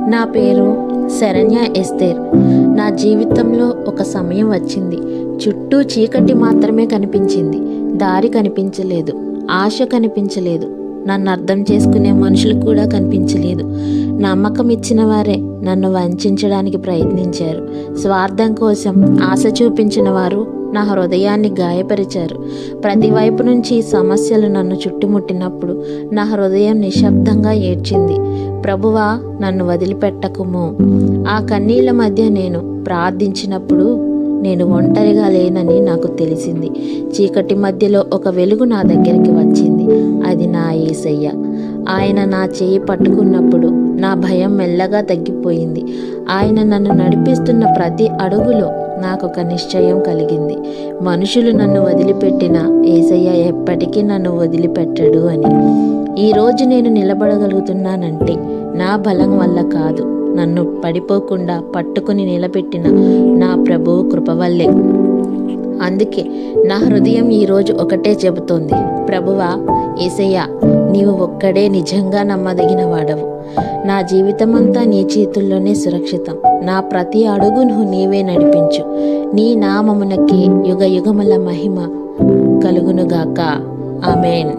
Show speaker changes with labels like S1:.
S1: నా పేరు శరణ్య ఎస్తేర్. నా జీవితంలో ఒక సమయం వచ్చింది. చుట్టూ చీకటి మాత్రమే కనిపించింది. దారి కనిపించలేదు, ఆశ కనిపించలేదు, నన్ను అర్థం చేసుకునే మనుషులు కూడా కనిపించలేదు. నమ్మకం ఇచ్చిన వారే నన్ను వంచడానికి ప్రయత్నించారు. స్వార్థం కోసం ఆశ చూపించిన వారు నా హృదయాన్ని గాయపరిచారు. ప్రతివైపు నుంచి సమస్యలు నన్ను చుట్టుముట్టినప్పుడు నా హృదయం నిశ్శబ్దంగా ఏడ్చింది. ప్రభువా, నన్ను వదిలిపెట్టకుము. ఆ కన్నీళ్ల మధ్య నేను ప్రార్థించినప్పుడు నేను ఒంటరిగా లేనని నాకు తెలిసింది. చీకటి మధ్యలో ఒక వెలుగు నా దగ్గరికి వచ్చింది. అది నా యేసయ్య. ఆయన నా చేయి పట్టుకున్నప్పుడు నా భయం మెల్లగా తగ్గిపోయింది. ఆయన నన్ను నడిపిస్తున్న ప్రతి అడుగులో నాకు ఒక నిశ్చయం కలిగింది. మనుషులు నన్ను వదిలిపెట్టినా యేసయ్య ఎప్పటికీ నన్ను వదిలిపెట్టడు అని. ఈరోజు నేను నిలబడగలుగుతున్నానంటే నా బలం వల్ల కాదు, నన్ను పడిపోకుండా పట్టుకుని నిలబెట్టిన నా ప్రభువు కృప వల్లే. అందుకే నా హృదయం ఈరోజు ఒకటే చెబుతోంది, ప్రభువా, యేసయ్య, నీవు ఒక్కడే నిజంగా నమ్మదగిన వాడవు. నా జీవితమంతా నీ చేతుల్లోనే సురక్షితం. నా ప్రతి అడుగును నీవే నడిపించు. నీ నామమునకి యుగ యుగముల మహిమ కలుగునుగాక. ఆమేన్.